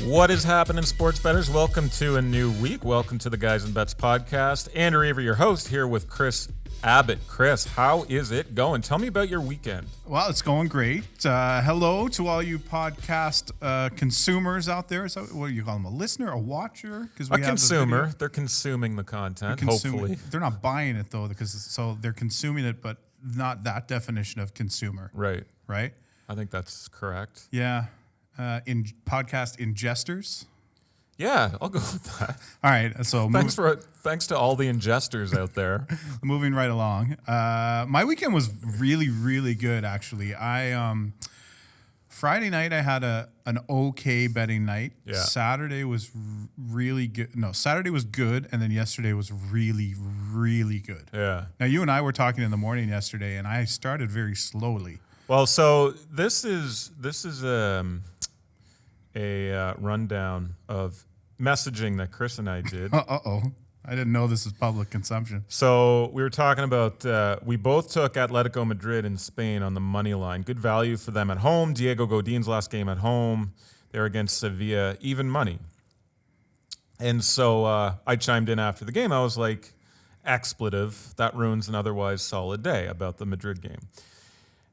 What is happening, sports bettors? Welcome to a new week. Welcome to the Guys and Bets podcast. Andrew Avery, your host, here with Chris Abbott. Chris, how is it going? Tell me about your weekend. Well, it's going great. Hello to all you podcast consumers out there. So, what do you call them? A listener, a watcher? A consumer. They're consuming the content, hopefully. They're not buying it, though, so they're consuming it, but not that definition of consumer. Right. Right? I think that's correct. Yeah. In podcast ingesters. Yeah, I'll go with that. All right. So thanks to all the ingesters out there. Moving right along. My weekend was really, really good, actually. Friday night I had an okay betting night. Yeah. Saturday was really good. No, Saturday was good, and then yesterday was really, really good. Yeah. Now you and I were talking in the morning yesterday, and I started very slowly. Well, so this is a rundown of messaging that Chris and I did. Uh-oh. I didn't know this was public consumption. So we were talking about, we both took Atletico Madrid in Spain on the money line. Good value for them at home. Diego Godin's last game at home. They're against Sevilla, even money. And so I chimed in after the game. I was like, expletive, that ruins an otherwise solid day about the Madrid game.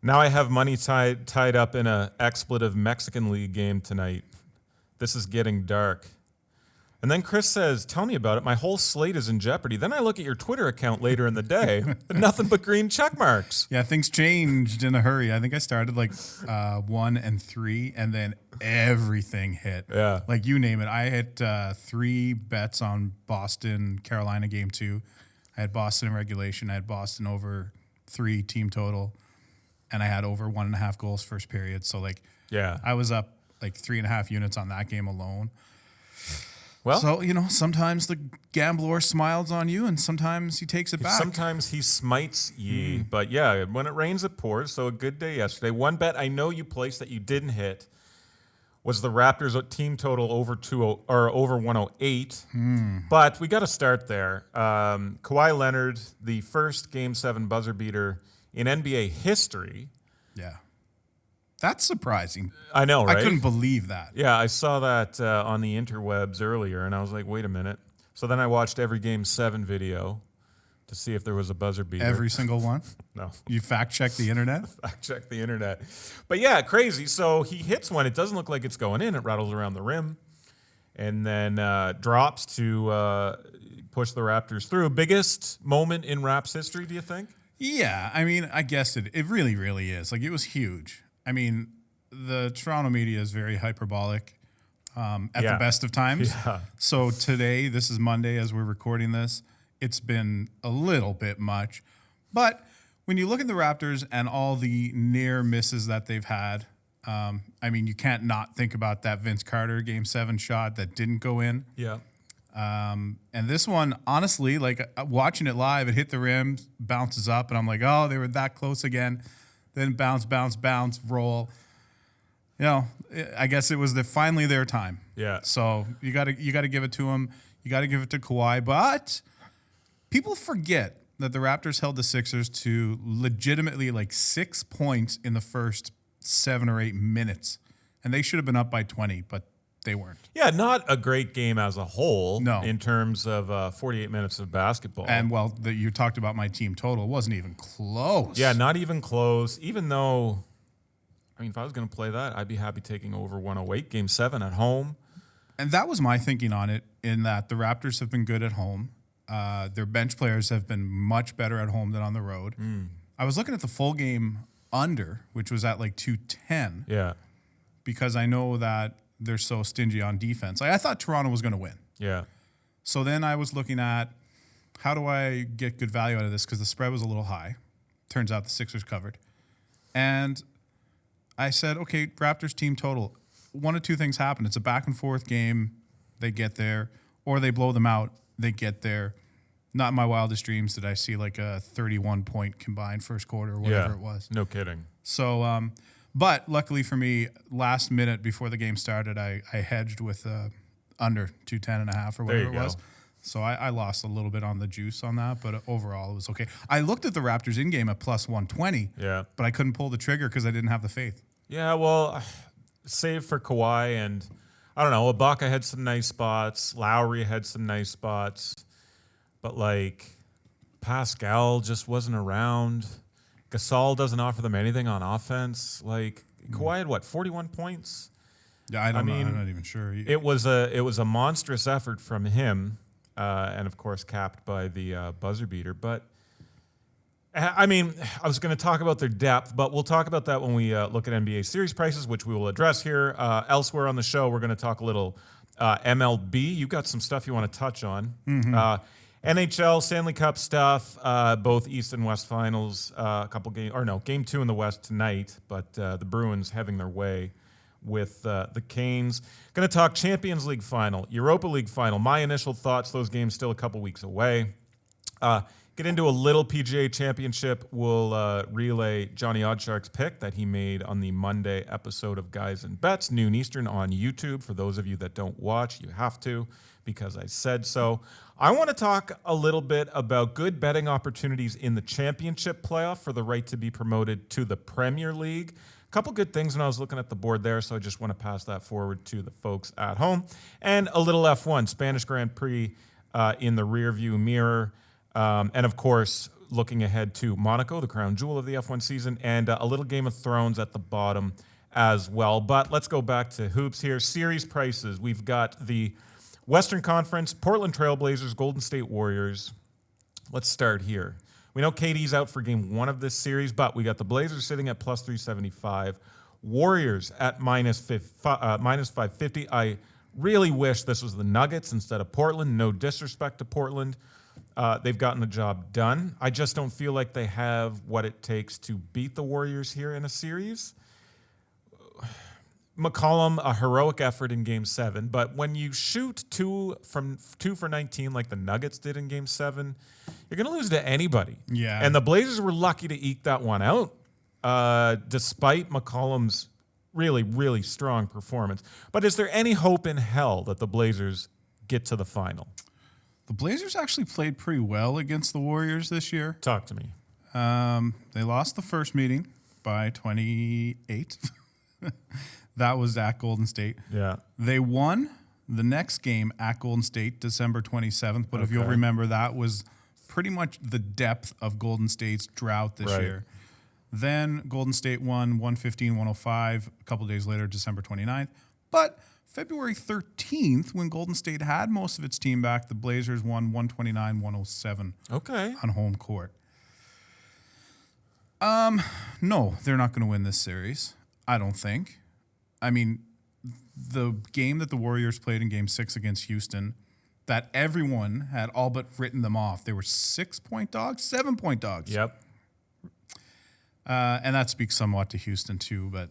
Now I have money tied up in a expletive Mexican League game tonight. This is getting dark. And then Chris says, tell me about it. My whole slate is in jeopardy. Then I look at your Twitter account later in the day. Nothing but green check marks. Yeah, things changed in a hurry. I think I started like 1 and 3, and then everything hit. Yeah. Like you name it. I hit 3 bets on Boston-Carolina game 2. I had Boston in regulation. I had Boston over 3 team total. And I had over 1.5 goals first period. So, yeah, I was up like 3.5 units on that game alone. Well, so, sometimes the gambler smiles on you and sometimes he takes it back. Sometimes he smites ye. But yeah, when it rains, it pours. So a good day yesterday. One bet I know you placed that you didn't hit was the Raptors team total over 108. But we got to start there. Kawhi Leonard, the first Game 7 buzzer beater in NBA history. Yeah. That's surprising. I know, right? I couldn't believe that. Yeah, I saw that on the interwebs earlier, and I was like, wait a minute. So then I watched every Game 7 video to see if there was a buzzer beater. Every single one? No. You fact-checked the internet? Fact-checked the internet. But yeah, crazy. So he hits one. It doesn't look like it's going in. It rattles around the rim and then drops to push the Raptors through. Biggest moment in Raps history, do you think? Yeah, I mean, I guess it really, really is. Like, it was huge. I mean, the Toronto media is very hyperbolic at the best of times. Yeah. So today, this is Monday as we're recording this, it's been a little bit much. But when you look at the Raptors and all the near misses that they've had, I mean, you can't not think about that Vince Carter Game 7 shot that didn't go in. Yeah. And this one, honestly, like watching it live, it hit the rim, bounces up, and I'm like, oh, they were that close again. Then bounce, roll. I guess it was finally their time. Yeah. So you got to give it to them. You got to give it to Kawhi. But people forget that the Raptors held the Sixers to legitimately like 6 points in the first 7 or 8 minutes, and they should have been up by 20, but they weren't. Yeah, not a great game as a whole. No. In terms of 48 minutes of basketball. And, you talked about my team total. It wasn't even close. Yeah, not even close. Even though, I mean, if I was going to play that, I'd be happy taking over 108, Game 7 at home. And that was my thinking on it, in that the Raptors have been good at home. Their bench players have been much better at home than on the road. I was looking at the full game under, which was at like 210. Yeah. Because I know that they're so stingy on defense. I thought Toronto was going to win. Yeah. So then I was looking at, how do I get good value out of this? Because the spread was a little high. Turns out the Sixers covered. And I said, okay, Raptors team total. 1 of 2 things happen. It's a back and forth game. They get there. Or they blow them out. They get there. Not in my wildest dreams did I see like a 31-point combined first quarter or whatever it was. No kidding. So, but luckily for me, last minute before the game started, I hedged with under 210.5 or whatever it was. So I lost a little bit on the juice on that, but overall it was okay. I looked at the Raptors in-game at plus 120, but I couldn't pull the trigger because I didn't have the faith. Yeah, well, save for Kawhi, and I don't know. Ibaka had some nice spots. Lowry had some nice spots. But, like, Pascal just wasn't around. Gasol doesn't offer them anything on offense. Like, Kawhi had, 41 points? Yeah, I don't know. I'm not even sure. It was a monstrous effort from him, and, of course, capped by the buzzer beater. But, I mean, I was going to talk about their depth, but we'll talk about that when we look at NBA series prices, which we will address here. Elsewhere on the show, we're going to talk a little MLB. You got some stuff you want to touch on. NHL, Stanley Cup stuff, both East and West finals, game 2 in the West tonight, but the Bruins having their way with the Canes. Going to talk Champions League final, Europa League final. My initial thoughts, those games still a couple weeks away. Get into a little PGA Championship. We'll relay Johnny Oddshark's pick that he made on the Monday episode of Guys and Bets, noon Eastern on YouTube. For those of you that don't watch, you have to because I said so. I want to talk a little bit about good betting opportunities in the championship playoff for the right to be promoted to the Premier League. A couple good things when I was looking at the board there, so I just want to pass that forward to the folks at home. And a little F1, Spanish Grand Prix in the rearview mirror. And, of course, looking ahead to Monaco, the crown jewel of the F1 season, and a little Game of Thrones at the bottom as well. But let's go back to hoops here. Series prices. We've got the Western Conference, Portland Trail Blazers, Golden State Warriors. Let's start here. We know KD's out for Game 1 of this series, but we got the Blazers sitting at plus 375. Warriors at minus 550. I really wish this was the Nuggets instead of Portland. No disrespect to Portland. They've gotten the job done. I just don't feel like they have what it takes to beat the Warriors here in a series. McCollum, a heroic effort in Game 7, but when you shoot 2 for 19 like the Nuggets did in Game 7, you're going to lose to anybody. Yeah. And the Blazers were lucky to eke that one out, despite McCollum's really, really strong performance. But is there any hope in hell that the Blazers get to the final? The Blazers actually played pretty well against the Warriors this year. Talk to me. They lost the first meeting by 28. That was at Golden State. Yeah. They won the next game at Golden State, December 27th. But if you'll remember, that was pretty much the depth of Golden State's drought this year. Then Golden State won 115-105 a couple days later, December 29th. But February 13th, when Golden State had most of its team back, the Blazers won 129-107 on home court. No, they're not going to win this series, I don't think. I mean, the game that the Warriors played in Game 6 against Houston, that everyone had all but written them off. They were 6-point dogs, 7-point dogs. Yep. And that speaks somewhat to Houston too, but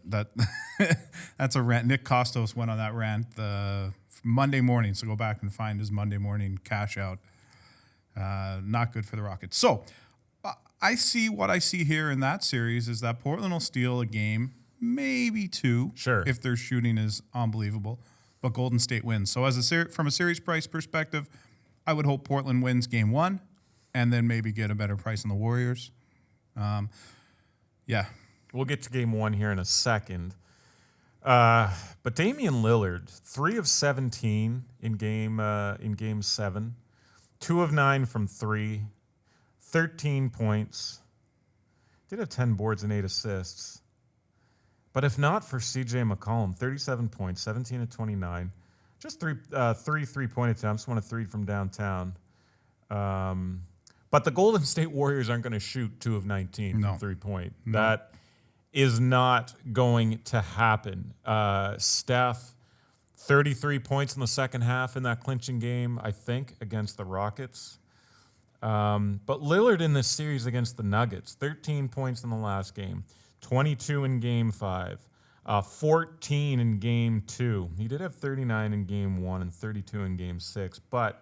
that's a rant. Nick Kostos went on that rant the Monday morning, so go back and find his Monday morning cash out. Not good for the Rockets. So I see what I see here in that series is that Portland will steal a game, maybe 2, if their shooting is unbelievable, but Golden State wins. So from a series price perspective, I would hope Portland wins Game 1 and then maybe get a better price on the Warriors. Yeah. We'll get to Game 1 here in a second. But Damian Lillard, 3 of 17 in Game 7, 2 of 9 from 3, 13 points. Did have 10 boards and 8 assists. But if not for CJ McCollum, 37 points, 17 of 29, just three 3-point attempts, 1 of 3 from downtown. But the Golden State Warriors aren't going to shoot 2 of 19 from 3-point. No. That is not going to happen. Steph, 33 points in the second half in that clinching game, I think, against the Rockets. But Lillard in this series against the Nuggets, 13 points in the last game, 22 in Game 5, 14 in Game 2. He did have 39 in Game 1 and 32 in Game 6, but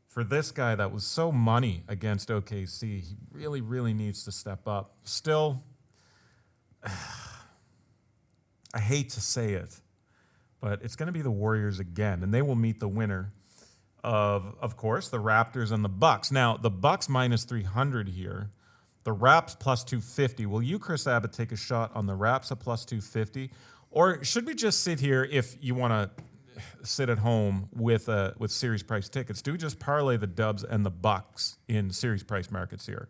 for this guy that was so money against OKC, he really, really needs to step up. Still, I hate to say it, but it's going to be the Warriors again, and they will meet the winner of course, the Raptors and the Bucks. Now, the Bucks minus 300 here. The Raps plus 250. Will you, Chris Abbott, take a shot on the Raps at plus 250? Or should we just sit here if you want to sit at home with series price tickets, do just parlay the Dubs and the Bucks in series price markets here.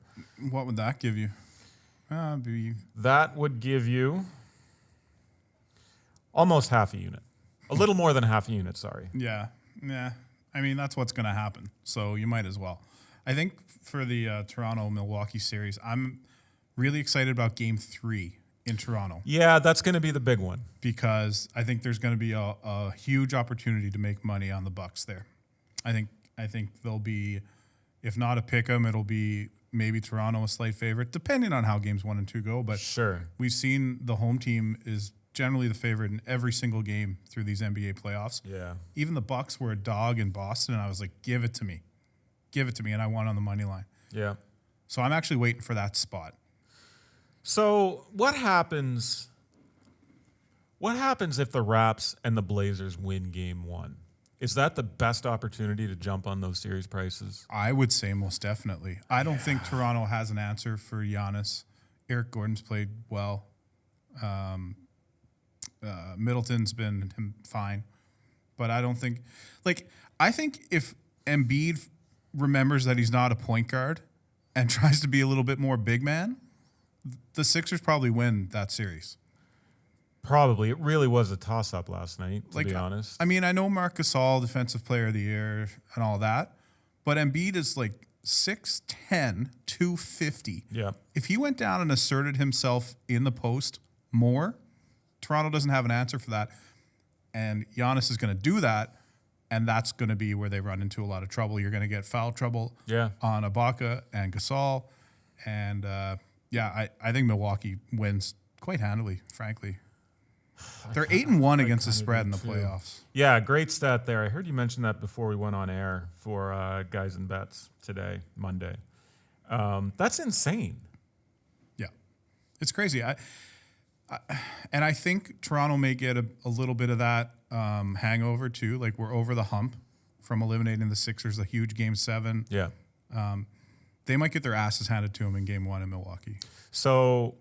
What would that give you? That would give you almost half a unit. A little more than half a unit, sorry. Yeah. I mean, that's what's going to happen. So you might as well. I think for the Toronto-Milwaukee series, I'm really excited about Game 3 in Toronto. Yeah, that's going to be the big one. Because I think there's going to be a huge opportunity to make money on the Bucks there. I think they'll be, if not a pick 'em, it'll be maybe Toronto a slight favorite, depending on how games 1 and 2 go. But sure, we've seen the home team is generally the favorite in every single game through these NBA playoffs. Yeah. Even the Bucks were a dog in Boston, and I was like, give it to me, and I won on the money line. Yeah. So I'm actually waiting for that spot. So what happens? What happens if the Raps and the Blazers win Game 1? Is that the best opportunity to jump on those series prices? I would say most definitely. I don't think Toronto has an answer for Giannis. Eric Gordon's played well. Middleton's been fine. But I don't think... I think if Embiid remembers that he's not a point guard and tries to be a little bit more big man, the Sixers probably win that series. Probably. It really was a toss-up last night, to be honest. I mean, I know Marc Gasol, Defensive Player of the Year and all that, but Embiid is 6'10", 250. Yeah. If he went down and asserted himself in the post more, Toronto doesn't have an answer for that. And Giannis is going to do that, and that's going to be where they run into a lot of trouble. You're going to get foul trouble on Ibaka and Gasol. And, I think Milwaukee wins quite handily, frankly. They're 8-1 against the spread in the playoffs. Yeah, great stat there. I heard you mention that before we went on air for Guys and Bets today, Monday. That's insane. Yeah, it's crazy. And I think Toronto may get a little bit of that hangover too. We're over the hump from eliminating the Sixers, a huge Game 7. Yeah. They might get their asses handed to them in Game 1 in Milwaukee. So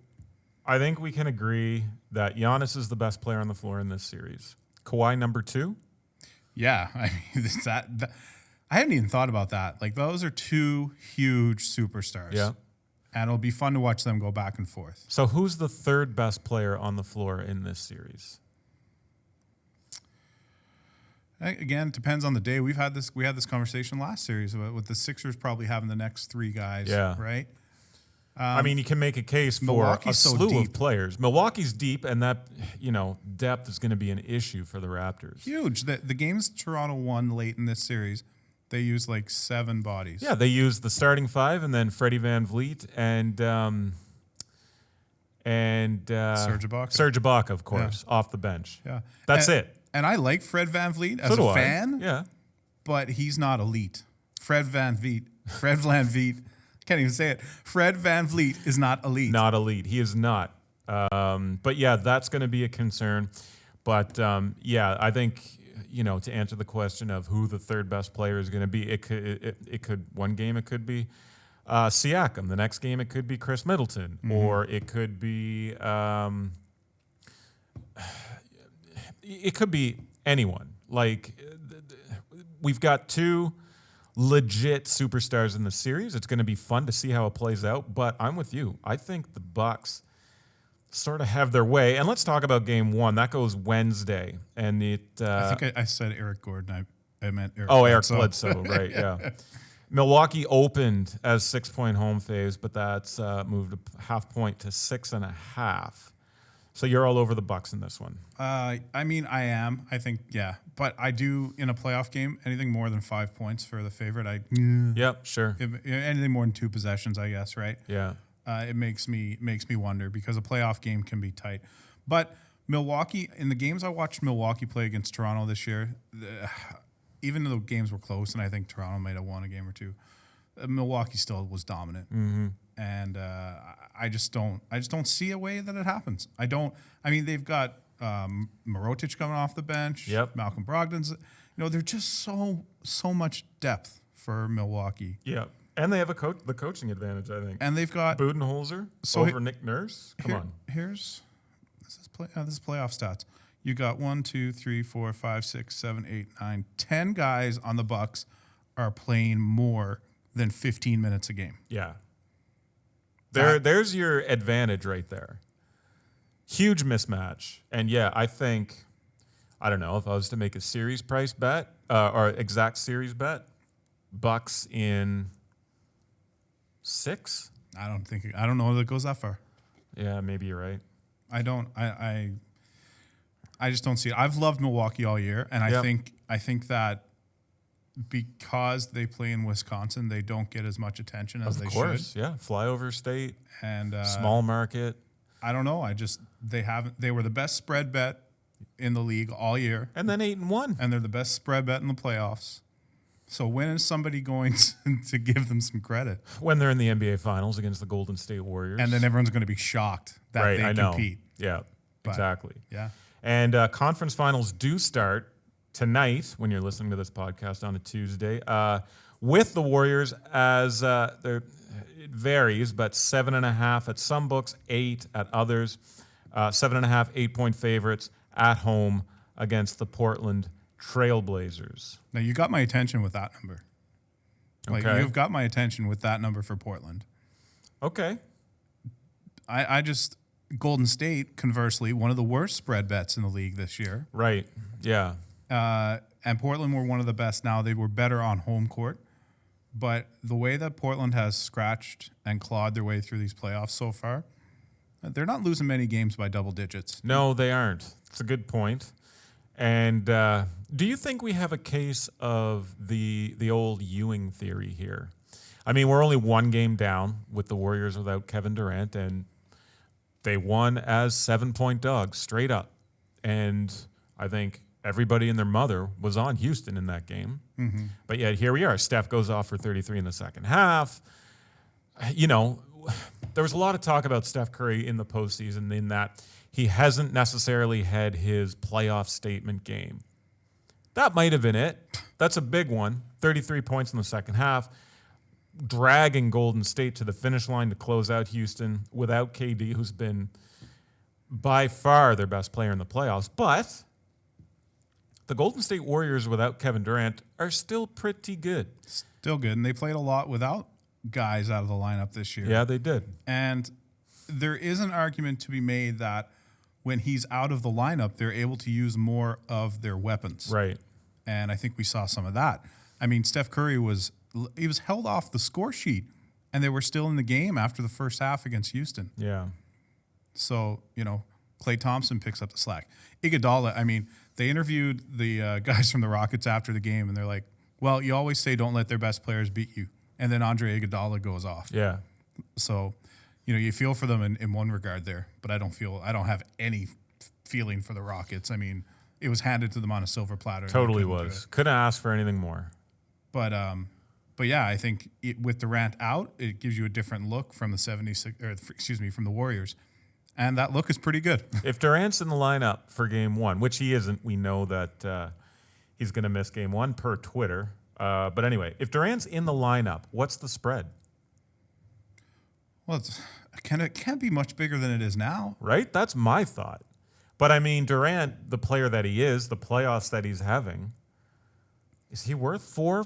I think we can agree that Giannis is the best player on the floor in this series. Kawhi number 2? Yeah, I mean, I hadn't even thought about that. Those are two huge superstars. Yeah. And it'll be fun to watch them go back and forth. So who's the third best player on the floor in this series? Again, it depends on the day. We had this conversation last series with the Sixers probably having the next 3 guys, right? I mean, you can make a case for a slew of players. Milwaukee's deep, and that depth is going to be an issue for the Raptors. Huge. The games Toronto won late in this series, they used 7 bodies. Yeah, they used the starting 5, and then Freddie Van Vliet and Serge Ibaka, of course, off the bench. Yeah, that's it. And I like Fred Van Vliet as a fan. Yeah, but he's not elite. Fred Van Vliet. Can't even say it. Fred Van Vliet is not elite. Not elite. He is not. But yeah, that's going to be a concern. But I think to answer the question of who the third best player is going to be, it could one game it could be Siakam. The next game it could be Chris Middleton, or it could be anyone. We've got 2 legit superstars in the series. It's going to be fun to see how it plays out, but I'm with you. I think the Bucks sort of have their way. And let's talk about Game 1. That goes Wednesday, and I think I said Eric Gordon. I meant Eric. Oh, Eric Bledsoe, right? Yeah. Milwaukee opened as 6-point home faves, but that's moved a half point to 6.5. So you're all over the Bucks in this one. I mean, I am. I think, but I do in a playoff game anything more than 5 points for the favorite. Yep, sure. Anything more than 2 possessions, I guess, right? Yeah. It makes me wonder because a playoff game can be tight. But Milwaukee, in the games I watched Milwaukee play against Toronto this year, even though the games were close, and I think Toronto might have won a game or 2, Milwaukee still was dominant. Mm-hmm. And I just don't see a way that it happens. I mean, they've got Mirotic coming off the bench. Yep. Malcolm Brogdon's. They're just so much depth for Milwaukee. Yeah. And they have the coaching advantage, I think. And they've got Budenholzer over Nick Nurse. Come on. This is playoff stats. You got 1, 2, 3, 4, 5, 6, 7, 8, 9, 10 guys on the Bucks are playing more than 15 minutes a game. Yeah. There's your advantage right there. Huge mismatch. And yeah, I don't know, if I was to make a series price bet, or exact series bet, Bucks in 6? I don't know if it goes that far. Yeah, maybe you're right. I just don't see it. I've loved Milwaukee all year, and I think that because they play in Wisconsin, they don't get as much attention as they should. Yeah. Flyover state And small market. I don't know. They were the best spread bet in the league all year, And then 8-1. and they're the best spread bet in the playoffs. So when is somebody going to give them some credit? When they're in the NBA Finals against the Golden State Warriors. And then everyone's going to be shocked that right, they I know. compete. Yeah, But, exactly. Yeah. And conference finals do start tonight when you're listening to this podcast on a Tuesday with the Warriors as it varies, but 7.5 at some books, 8 at others. 7.5, 8-point favorites at home against the Portland Trailblazers. Now, you got my attention with that number. Okay. You've got my attention with that number for Portland. Okay. Golden State, conversely, one of the worst spread bets in the league this year. Right. Yeah. And Portland were one of the best. Now, they were better on home court. But the way that Portland has scratched and clawed their way through these playoffs so far, they're not losing many games by double digits. No, they aren't. It's a good point. And do you think we have a case of the old Ewing theory here? I mean, we're only one game down with the Warriors without Kevin Durant, and they won as 7-point dogs straight up. And I think everybody and their mother was on Houston in that game. Mm-hmm. But yet here we are. Steph goes off for 33 in the second half. You know, there was a lot of talk about Steph Curry in the postseason in that he hasn't necessarily had his playoff statement game. That might have been it. That's a big one. 33 points in the second half, dragging Golden State to the finish line to close out Houston without KD, who's been by far their best player in the playoffs. But the Golden State Warriors without Kevin Durant are still pretty good. Still good. And they played a lot without guys out of the lineup this year. Yeah, they did. And there is an argument to be made that when he's out of the lineup, they're able to use more of their weapons. Right. And I think we saw some of that. I mean, Steph Curry was held off the score sheet, and they were still in the game after the first half against Houston. Yeah. So, Klay Thompson picks up the slack. Iguodala, I mean, they interviewed the guys from the Rockets after the game, and they're like, well, you always say don't let their best players beat you. And then Andre Iguodala goes off. Yeah. So, you feel for them in one regard there, but I don't have any feeling for the Rockets. I mean, it was handed to them on a silver platter. Totally was. Couldn't ask for anything more. But yeah, I think with Durant out, it gives you a different look from the from the Warriors. And that look is pretty good. If Durant's in the lineup for game one, which he isn't, we know that he's going to miss game one per Twitter. But anyway, if Durant's in the lineup, what's the spread? Well, it can't be much bigger than it is now. Right? That's my thought. But I mean, Durant, the player that he is, the playoffs that he's having, is he worth 4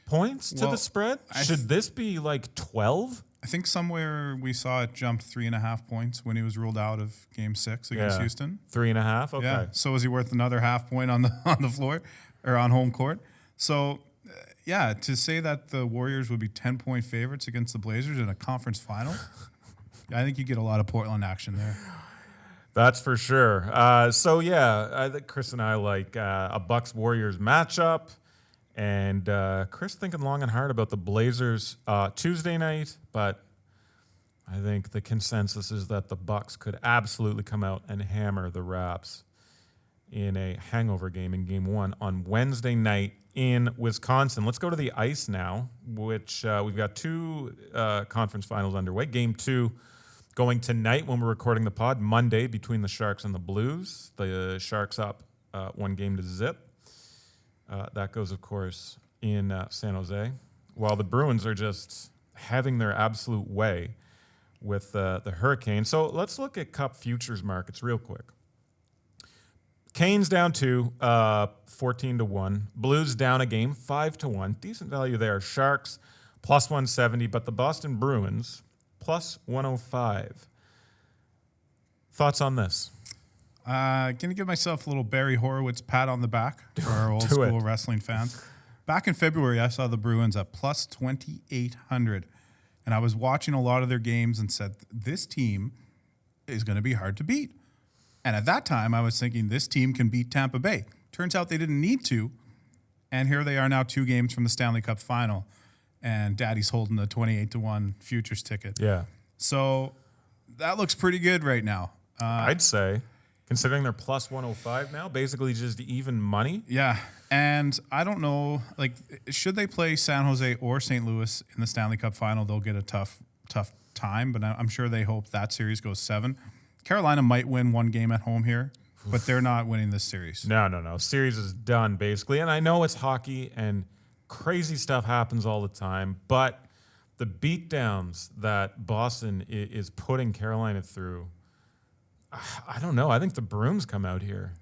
points to the spread? Should this be like 12? I think somewhere we saw it jumped 3.5 points when he was ruled out of Game 6 against Houston. 3.5. Okay. Yeah. So is he worth another half point on the floor or on home court? So, to say that the Warriors would be 10-point favorites against the Blazers in a conference final, I think you get a lot of Portland action there. That's for sure. I think Kris and I like a Bucks-Warriors matchup. And Kris thinking long and hard about the Blazers Tuesday night, but I think the consensus is that the Bucks could absolutely come out and hammer the Raps in a hangover game in Game 1 on Wednesday night in Wisconsin. Let's go to the ice now, which we've got 2 conference finals underway. Game 2 going tonight when we're recording the pod, Monday, between the Sharks and the Blues. The Sharks up 1-0. That goes, of course, in San Jose, while the Bruins are just having their absolute way with the Hurricane. So let's look at Cup futures markets real quick. Canes down 2, 14-1. Blues down a game, 5-1. Decent value there. Sharks plus 170, but the Boston Bruins plus 105. Thoughts on this? Gonna give myself a little Barry Horowitz pat on the back for our old Do school it. wrestling fans. Back in February, I saw the Bruins at plus 2,800, and I was watching a lot of their games and said, this team is going to be hard to beat. And at that time, I was thinking this team can beat Tampa Bay. Turns out they didn't need to, and here they are now 2 games from the Stanley Cup final, and Daddy's holding the 28-1 futures ticket. Yeah. So that looks pretty good right now. I'd say, considering they're plus 105 now, basically just even money. Yeah, and I don't know, like, should they play San Jose or St. Louis in the Stanley Cup final, they'll get a tough time, but I'm sure they hope that series goes 7. Carolina might win 1 game at home here, but they're not winning this series. No. Series is done, basically. And I know it's hockey and crazy stuff happens all the time, but the beatdowns that Boston is putting Carolina through, I don't know. I think the Bruins come out here.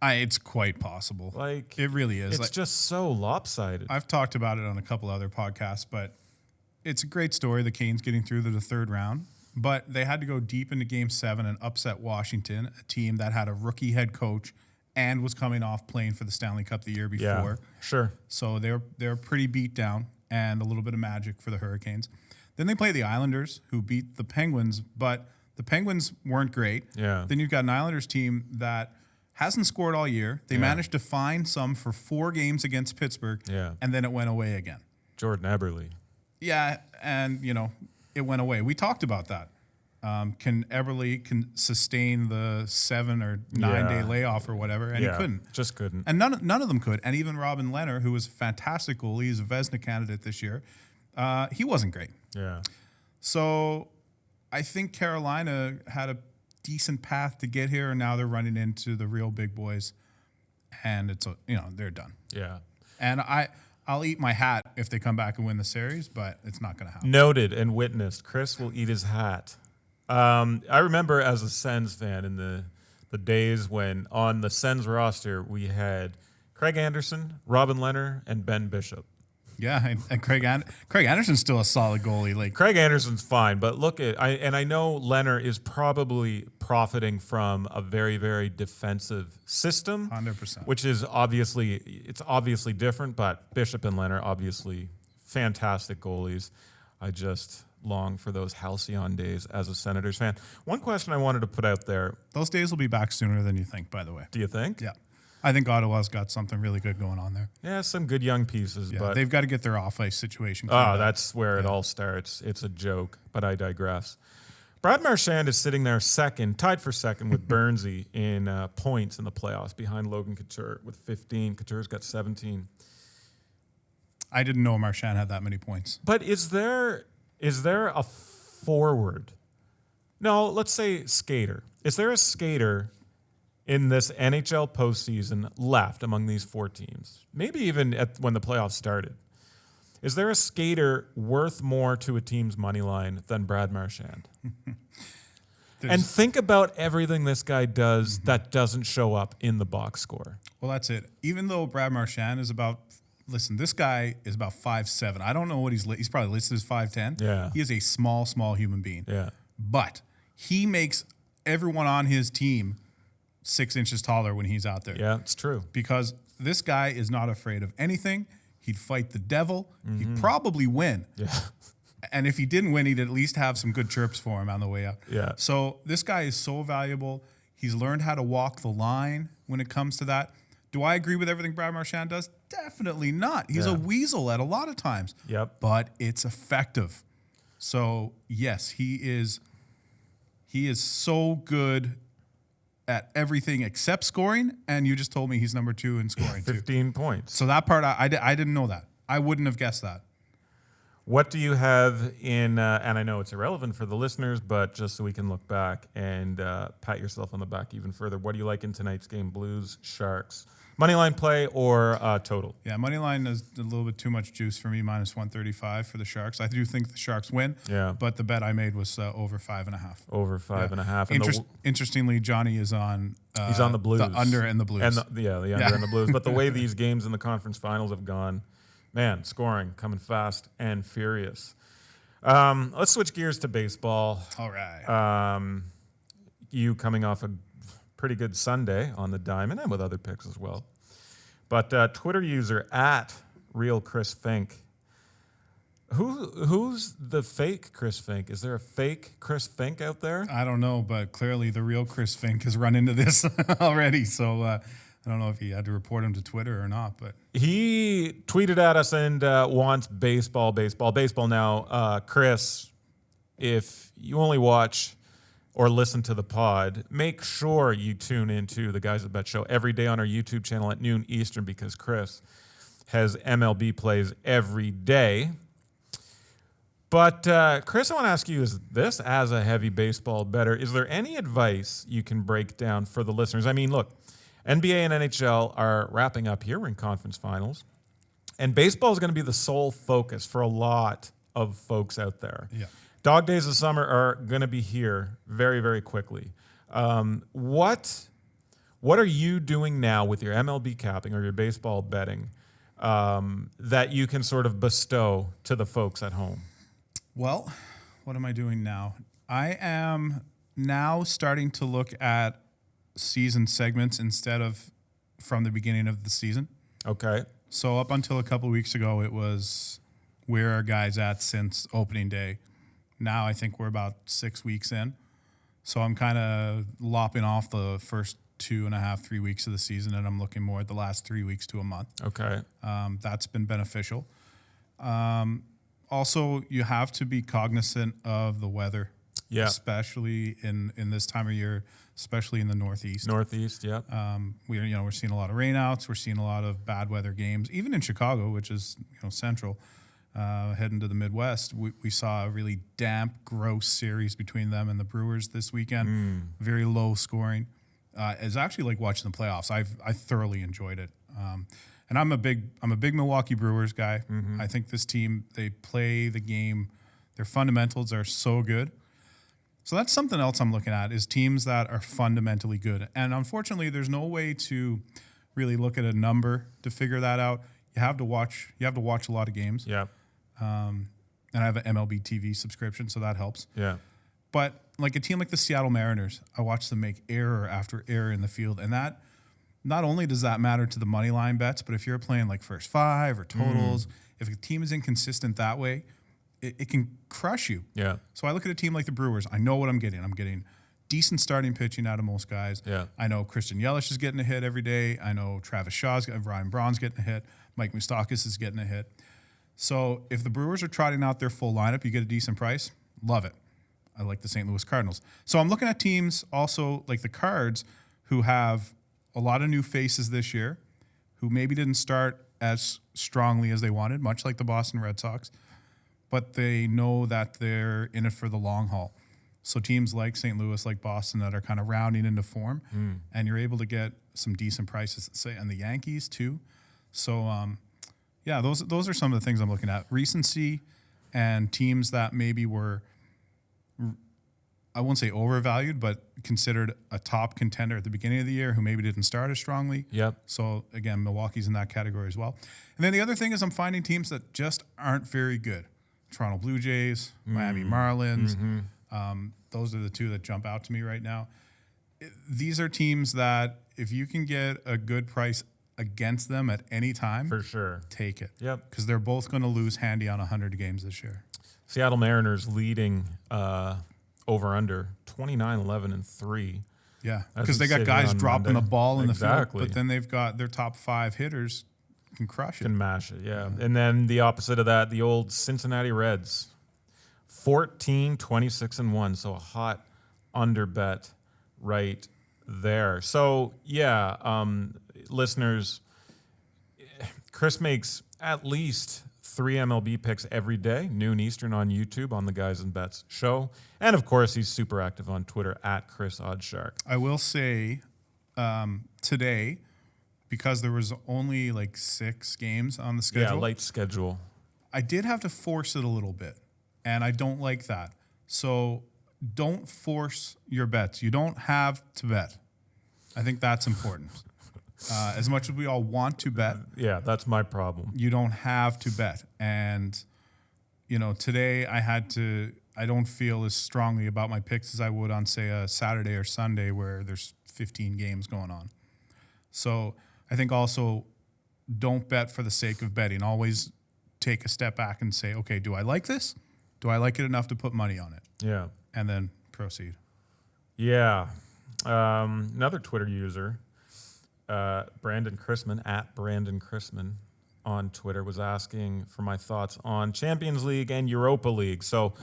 It's quite possible. Like, it really is. It's just so lopsided. I've talked about it on a couple other podcasts, but it's a great story, the Canes getting through to the 3rd round. But they had to go deep into Game 7 and upset Washington, a team that had a rookie head coach and was coming off playing for the Stanley Cup the year before. Yeah, sure. So they're pretty beat down and a little bit of magic for the Hurricanes. Then they play the Islanders, who beat the Penguins, but the Penguins weren't great. Yeah. Then you've got an Islanders team that hasn't scored all year. They managed to find some for 4 games against Pittsburgh, and then it went away again. Jordan Eberle. Yeah, and, it went away. We talked about that. Can Eberle sustain the 7 or 9 day layoff or whatever? And he couldn't. Just couldn't. And none of them could. And even Robin Lehner, who was a fantastic goalie, he's a Vezina candidate this year, he wasn't great. Yeah. So I think Carolina had a decent path to get here, and now they're running into the real big boys, and they're done. Yeah. And I'll eat my hat if they come back and win the series, but it's not going to happen. Noted and witnessed. Chris will eat his hat. I remember as a Sens fan in the days when on the Sens roster we had Craig Anderson, Robin Lehner, and Ben Bishop. Yeah, and Craig Anderson's still a solid goalie. Like, Craig Anderson's fine, but look at I know Lehner is probably profiting from a very, very defensive system, 100%. which is obviously different. But Bishop and Lehner obviously fantastic goalies. I just long for those halcyon days as a Senators fan. One question I wanted to put out there. Those days will be back sooner than you think, by the way. Do you think? Yeah. I think Ottawa's got something really good going on there. Yeah, some good young pieces, Yeah, but they've got to get their off-ice situation cleared up. that's where it all starts. It's a joke, but I digress. Brad Marchand is sitting there tied for second with Bernsey in points in the playoffs behind Logan Couture with 15. Couture's got 17. I didn't know Marchand had that many points. But is there a forward? No, let's say skater. Is there a skater in this NHL postseason left among these 4 teams? Maybe even when the playoffs started. Is there a skater worth more to a team's money line than Brad Marchand? And think about everything this guy does that doesn't show up in the box score. Well, that's it. Even though Brad Marchand is this guy is about 5'7". I don't know what he's probably listed as 5'10". Yeah. He is a small human being. Yeah. But he makes everyone on his team 6 inches taller when he's out there. Yeah, it's true. Because this guy is not afraid of anything. He'd fight the devil. He'd probably win. Yeah. And if he didn't win, he'd at least have some good chirps for him on the way up. Yeah. So this guy is so valuable. He's learned how to walk the line when it comes to that. Do I agree with everything Brad Marchand does? Definitely not. He's a weasel at a lot of times. Yep. But it's effective. So, yes, he is so good at everything except scoring, and you just told me he's number 2 in scoring, 15 points. So that part, I didn't know that. I wouldn't have guessed that. What do you have in, and I know it's irrelevant for the listeners, but just so we can look back and pat yourself on the back even further, what do you like in tonight's game? Blues, Sharks, moneyline play or total? Yeah, money line is a little bit too much juice for me, minus 135 for the Sharks. I do think the Sharks win, but the bet I made was over 5.5. Over 5.5. And interestingly, Johnny is on... he's on the Blues. The under and the Blues. And the under and the Blues. But the way these games in the conference finals have gone, man, scoring coming fast and furious. Let's switch gears to baseball. All right. You coming off a pretty good Sunday on the diamond and with other picks as well. But Twitter user at Real Kris Fink. Who's the fake Kris Fink? Is there a fake Kris Fink out there? I don't know, but clearly the real Kris Fink has run into this already. So I don't know if he had to report him to Twitter or not. But he tweeted at us and wants baseball now. Kris, if you only watch or listen to the pod, make sure you tune into the Guys at Bet show every day on our YouTube channel at noon Eastern, because Kris has MLB plays every day. But Kris, I want to ask you, is this, as a heavy baseball bettor, is there any advice you can break down for the listeners? I mean, look, NBA and NHL are wrapping up here. We're in conference finals. And baseball is going to be the sole focus for a lot of folks out there. Yeah. Dog days of summer are going to be here very, very quickly. What are you doing now with your MLB capping or your baseball betting that you can sort of bestow to the folks at home? Well, what am I doing now? I am now starting to look at season segments instead of from the beginning of the season. Okay. So up until a couple of weeks ago, it was where are guys at since opening day. Now I think we're about 6 weeks in. So I'm kind of lopping off the first 2.5, 3 weeks of the season, and I'm looking more at the last 3 weeks to a month. Okay. That's been beneficial. Also, you have to be cognizant of the weather, especially in this time of year, especially in the Northeast. Yeah. We're seeing a lot of rainouts. We're seeing a lot of bad weather games, even in Chicago, which is central. Heading to the Midwest, we saw a really damp, gross series between them and the Brewers this weekend. Very low scoring. It's actually like watching the playoffs. I thoroughly enjoyed it. And I'm a big Milwaukee Brewers guy. Mm-hmm. I think this team, they play the game. Their fundamentals are so good. So that's something else I'm looking at, is teams that are fundamentally good. And unfortunately, there's no way to really look at a number to figure that out. You have to watch a lot of games. Yeah. And I have an MLB TV subscription, so that helps. Yeah. But like a team like the Seattle Mariners, I watch them make error after error in the field, and that not only does that matter to the money line bets, but if you're playing like first five or totals, if a team is inconsistent that way, it can crush you. Yeah. So I look at a team like the Brewers. I know what I'm getting. I'm getting decent starting pitching out of most guys. Yeah. I know Christian Yelich is getting a hit every day. I know Travis Shaw's Ryan Braun's getting a hit. Mike Moustakas is getting a hit. So if the Brewers are trotting out their full lineup, you get a decent price. Love it. I like the St. Louis Cardinals. So I'm looking at teams also like the Cards, who have a lot of new faces this year, who maybe didn't start as strongly as they wanted, much like the Boston Red Sox, but they know that they're in it for the long haul. So teams like St. Louis, like Boston, that are kind of rounding into form, and you're able to get some decent prices, say, and the Yankees too. So, those are some of the things I'm looking at. Recency and teams that maybe were, I won't say overvalued, but considered a top contender at the beginning of the year, who maybe didn't start as strongly. Yep. So, again, Milwaukee's in that category as well. And then the other thing is I'm finding teams that just aren't very good. Toronto Blue Jays, Miami Marlins. Those are the two that jump out to me right now. These are teams that if you can get a good price against them at any time, For sure. take it. Yep. Because they're both going to lose handy on 100 games this year. Seattle Mariners leading over-under 29-11-3. Yeah, As because we they got sit guys here on dropping Monday. the ball in the field, Exactly. but then they've got their top 5 hitters can crush it. Can mash it, yeah. And then the opposite of that, the old Cincinnati Reds, 14-26-1. So a hot under bet right there. So listeners, Kris makes at least 3 MLB picks every day, noon Eastern on YouTube on the Guys and Bets show. And of course, he's super active on Twitter at Kris Oddshark. I will say today, because there was only like 6 games on the schedule. Yeah, late schedule. I did have to force it a little bit, and I don't like that. So don't force your bets. You don't have to bet. I think that's important. As much as we all want to bet. Yeah, that's my problem. You don't have to bet. And, today I don't feel as strongly about my picks as I would on, say, a Saturday or Sunday where there's 15 games going on. So I think also don't bet for the sake of betting. Always take a step back and say, okay, do I like this? Do I like it enough to put money on it? Yeah. And then proceed. Yeah. Another Twitter user, Brandon Chrisman, at Brandon Chrisman on Twitter, was asking for my thoughts on Champions League and Europa League. So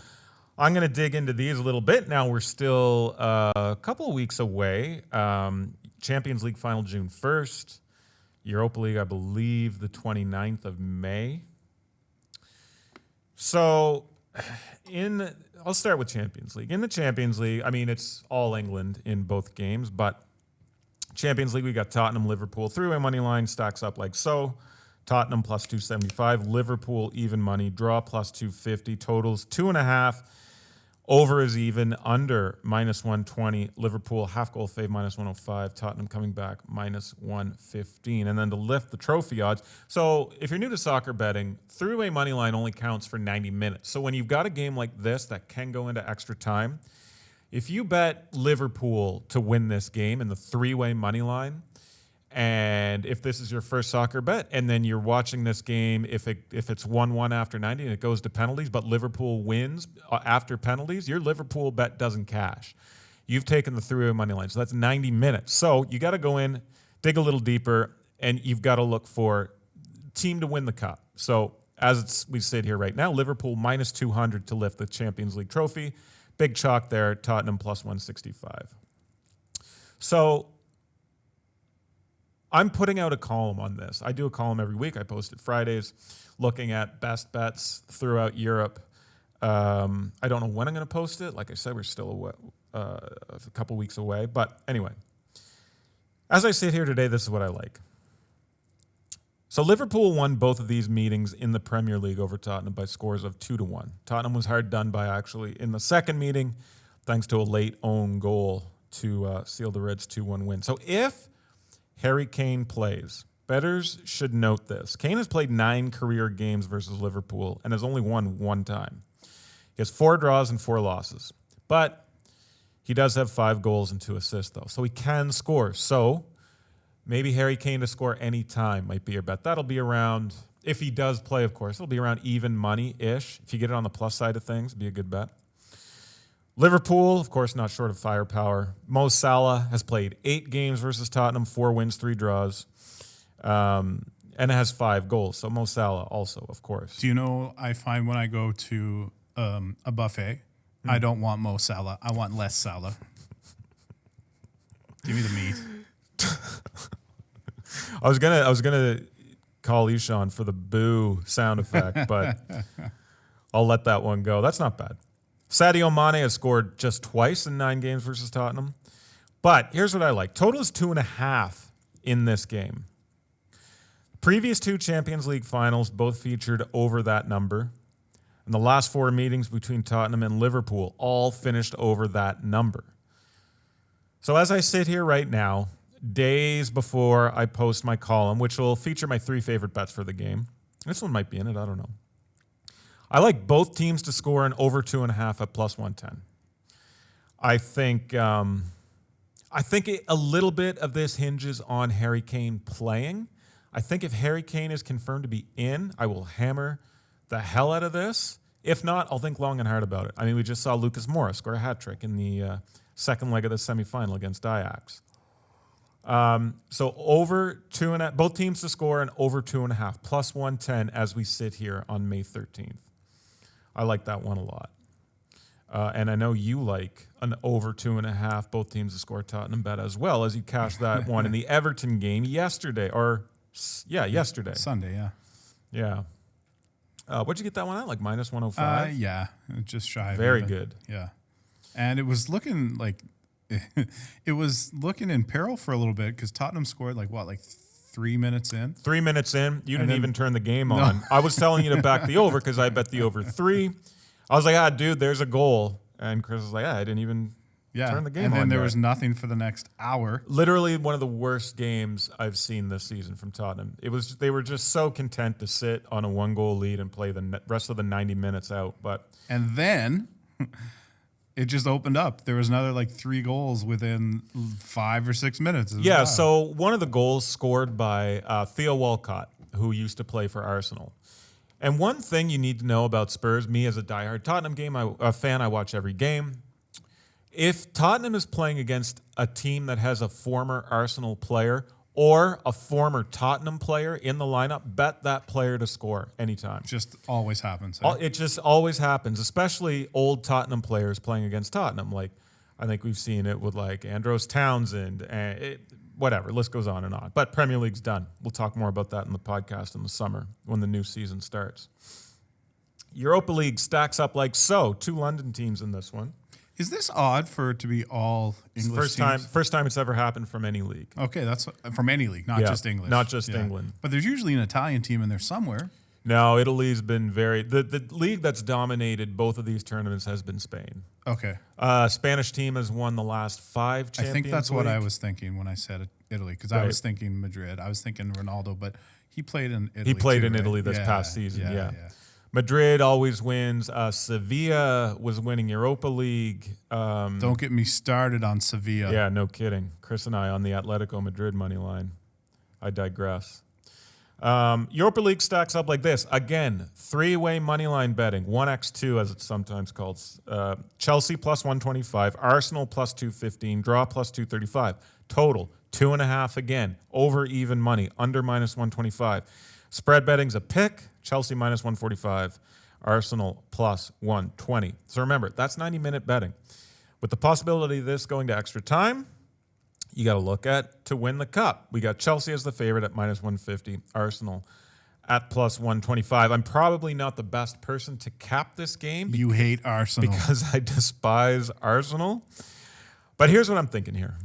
I'm going to dig into these a little bit. Now we're still a couple of weeks away. Champions League final June 1st. Europa League, I believe, the 29th of May. So I'll start with Champions League. In the Champions League, it's all England in both games, but Champions League, we got Tottenham, Liverpool. 3-way money line stacks up like so. Tottenham plus 275, Liverpool even money, draw plus 250, totals 2.5. Over is even, under minus 120. Liverpool half goal fave minus 105. Tottenham coming back minus 115. And then to lift the trophy odds. So if you're new to soccer betting, 3-way money line only counts for 90 minutes. So when you've got a game like this that can go into extra time, if you bet Liverpool to win this game in the 3-way money line, and if this is your first soccer bet, and then you're watching this game, if it's 1-1 after 90 and it goes to penalties, but Liverpool wins after penalties, your Liverpool bet doesn't cash. You've taken the 3-way money line, so that's 90 minutes. So you got to go in, dig a little deeper, and you've got to look for team to win the cup. So we sit here right now, Liverpool minus 200 to lift the Champions League trophy. Big chalk there, Tottenham plus 165. So I'm putting out a column on this. I do a column every week. I post it Fridays, looking at best bets throughout Europe. I don't know when I'm going to post it. Like I said, we're still a couple weeks away. But anyway, as I sit here today, this is what I like. So Liverpool won both of these meetings in the Premier League over Tottenham by scores of 2-1. Tottenham was hard done by actually in the second meeting, thanks to a late own goal to seal the Reds' 2-1 win. So if Harry Kane plays, bettors should note this. Kane has played 9 career games versus Liverpool and has only won 1 time. He has 4 draws and 4 losses. But he does have 5 goals and 2 assists, though. So he can score. So maybe Harry Kane to score any time might be your bet. That'll be around, if he does play, of course, it'll be around even money-ish. If you get it on the plus side of things, it'd be a good bet. Liverpool, of course, not short of firepower. Mo Salah has played 8 games versus Tottenham, 4 wins, 3 draws, and it has 5 goals. So Mo Salah also, of course. Do you know, I find when I go to a buffet, I don't want Mo Salah. I want less Salah. Give me the meat. I was gonna call Ishan for the boo sound effect, but I'll let that one go. That's not bad. Sadio Mane has scored just twice in 9 games versus Tottenham. But here's what I like. Total is 2.5 in this game. Previous 2 Champions League finals both featured over that number. And the last 4 meetings between Tottenham and Liverpool all finished over that number. So as I sit here right now, days before I post my column, which will feature my 3 favorite bets for the game. This one might be in it, I don't know. I like both teams to score an over 2.5 at plus 110. I think a little bit of this hinges on Harry Kane playing. I think if Harry Kane is confirmed to be in, I will hammer the hell out of this. If not, I'll think long and hard about it. I mean, we just saw Lucas Moura score a hat trick in the second leg of the semifinal against Ajax. So over 2.5, both teams to score an over 2.5, plus 110 as we sit here on May 13th. I like that one a lot. And I know you like an over 2.5, both teams to score Tottenham bet as well, as you cashed that one in the Everton game yesterday. Yesterday. Sunday, yeah. Yeah. What'd you get that one at? Like minus 105? Yeah, just shy of Very even. good. Yeah. And it was looking like it was looking in peril for a little bit because Tottenham scored like 3 minutes in? 3 minutes in, you didn't then- even turn the game on. I was telling you to back the over because I bet the over 3. I was like, dude, there's a goal. And Chris was like, I didn't even turn the game on. And then there yet. was nothing for the next hour. Literally one of the worst games I've seen this season from Tottenham. They were just so content to sit on a 1-goal lead and play the rest of the 90 minutes out. And then it just opened up. There was another 3 goals within 5 or 6 minutes. Yeah, wild. so one of the goals scored by Theo Walcott, who used to play for Arsenal. And one thing you need to know about Spurs, me as a diehard Tottenham fan, I watch every game. If Tottenham is playing against a team that has a former Arsenal player or a former Tottenham player in the lineup, bet that player to score anytime. Just always happens. It just always happens, especially old Tottenham players playing against Tottenham. Like, I think we've seen it with Andros Townsend and whatever. List goes on and on. But Premier League's done. We'll talk more about that in the podcast in the summer when the new season starts. Europa League stacks up like so. 2 London teams in this one. Is this odd for it to be all English teams? First time it's ever happened from any league. Okay, that's from any league, not just English. Not just England. But there's usually an Italian team in there somewhere. No, Italy's been the league that's dominated both of these tournaments has been Spain. Okay. Spanish team has won the last 5 Champions I think that's League. what I was thinking when I said Italy, because I was thinking Madrid. I was thinking Ronaldo, but he played in Italy. He played too, in right? Italy this past season, Yeah. Madrid always wins. Sevilla was winning Europa League. Don't get me started on Sevilla. Yeah, no kidding. Chris and I on the Atletico Madrid money line. I digress. Europa League stacks up like this. Again, 3-way money line betting, 1x2 as it's sometimes called. Chelsea plus 125, Arsenal plus 215, draw plus 235. Total, 2.5 again. Over even money, under minus 125. Spread betting's a pick. Chelsea minus 145. Arsenal plus 120. So remember, that's 90-minute betting. With the possibility of this going to extra time, you got to look at to win the cup. We got Chelsea as the favorite at minus 150. Arsenal at plus 125. I'm probably not the best person to cap this game. You hate Arsenal. Because I despise Arsenal. But here's what I'm thinking here.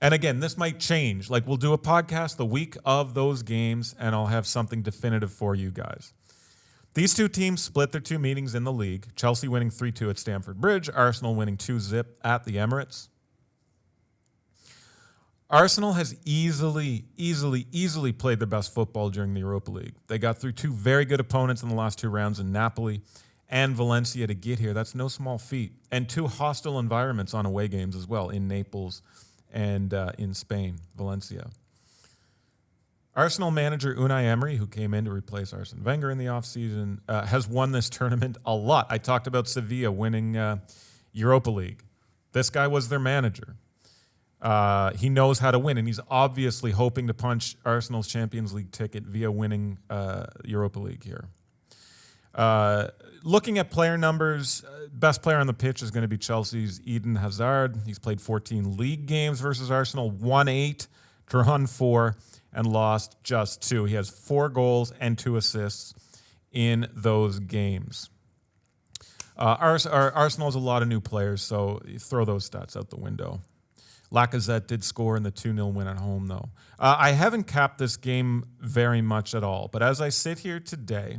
And again, this might change. We'll do a podcast the week of those games, and I'll have something definitive for you guys. These 2 teams split their 2 meetings in the league. Chelsea winning 3-2 at Stamford Bridge. Arsenal winning 2-0 at the Emirates. Arsenal has easily played their best football during the Europa League. They got through 2 very good opponents in the last 2 rounds in Napoli and Valencia to get here. That's no small feat. And 2 hostile environments on away games as well, in Naples and in Spain, Valencia. Arsenal manager Unai Emery, who came in to replace Arsene Wenger in the offseason, has won this tournament a lot. I talked about Sevilla winning Europa League. This guy was their manager. He knows how to win, and he's obviously hoping to punch Arsenal's Champions League ticket via winning Europa League here. Looking at player numbers, best player on the pitch is going to be Chelsea's Eden Hazard. He's played 14 league games versus Arsenal, won 8, drawn 4, and lost just 2. He has 4 goals and 2 assists in those games. Arsenal has a lot of new players, so you throw those stats out the window. Lacazette did score in the 2-0 win at home, though. I haven't capped this game very much at all, but as I sit here today,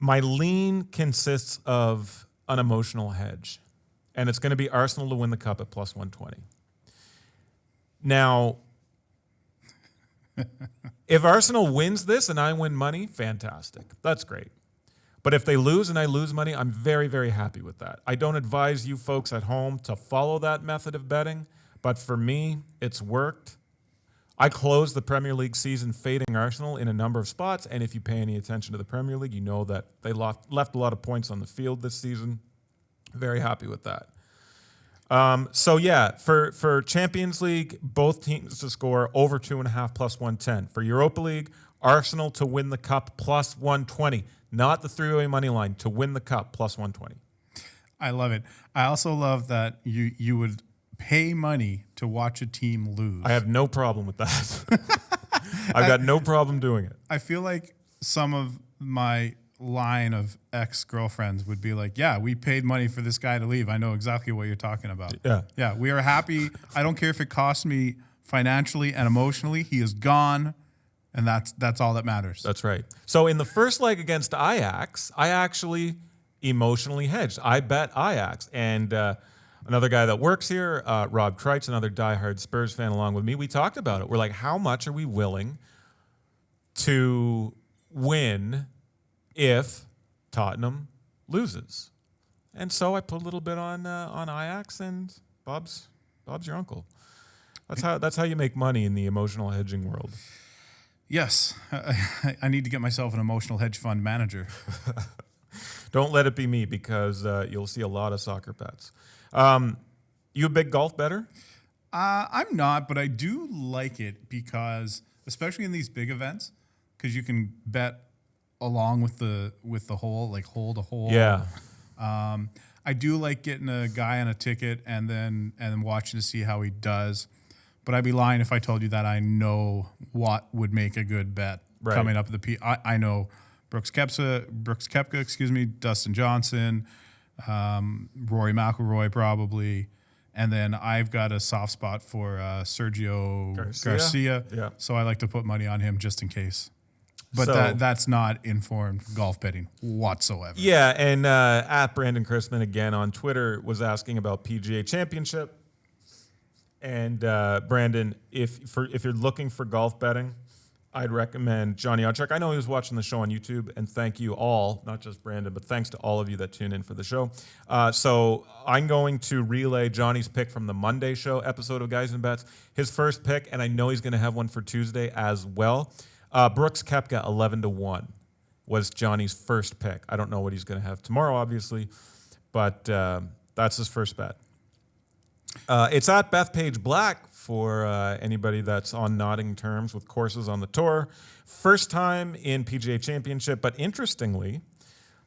my lean consists of an emotional hedge, and it's going to be Arsenal to win the cup at plus 120. Now, if Arsenal wins this and I win money, fantastic. That's great. But if they lose and I lose money, I'm very, very happy with that. I don't advise you folks at home to follow that method of betting, but for me, it's worked. I closed the Premier League season fading Arsenal in a number of spots, and if you pay any attention to the Premier League, you know that they left a lot of points on the field this season. Very happy with that. For Champions League, both teams to score over 2.5 plus 110. For Europa League, Arsenal to win the cup plus 120. Not the 3-way money line, to win the cup plus 120. I love it. I also love that you would pay money to watch a team lose. I have no problem with that. I've got no problem doing it. I feel like some of my line of ex-girlfriends would be like, yeah, we paid money for this guy to leave. I know exactly what you're talking about. Yeah, we are happy. I don't care if it costs me financially and emotionally. He is gone, and that's all that matters. That's right. So in the first leg against Ajax, I actually emotionally hedged. I bet Ajax. And another guy that works here, Rob Kreitz, another diehard Spurs fan along with me, we talked about it. We're like, how much are we willing to win if Tottenham loses? And so I put a little bit on Ajax, and Bob's your uncle. That's how you make money in the emotional hedging world. Yes, I need to get myself an emotional hedge fund manager. Don't let it be me, because you'll see a lot of soccer bets. You a big golf bettor? I'm not, but I do like it because, especially in these big events, because you can bet along with the hole, like hole to hole. Yeah. I do like getting a guy on a ticket and then watching to see how he does. But I'd be lying if I told you that I know what would make a good bet coming up at the I know Brooks Koepka, Dustin Johnson, Rory McIlroy probably, and then I've got a soft spot for Sergio Garcia. Yeah. So I like to put money on him just in case. But So- that's not informed golf betting whatsoever. Yeah, and at Brandon Chrisman again on Twitter was asking about PGA Championship. And Brandon, if you're looking for golf betting, I'd recommend Johnny Odchak. I know he was watching the show on YouTube, and thank you all, not just Brandon, but thanks to all of you that tune in for the show. So I'm going to relay Johnny's pick from the Monday show episode of Guys and Bets. His first pick, and I know he's going to have one for Tuesday as well. Brooks Koepka 11-1 was Johnny's first pick. I don't know what he's going to have tomorrow, obviously, but that's his first bet. It's at Bethpage Black for anybody that's on nodding terms with courses on the tour. First time in PGA Championship, but interestingly,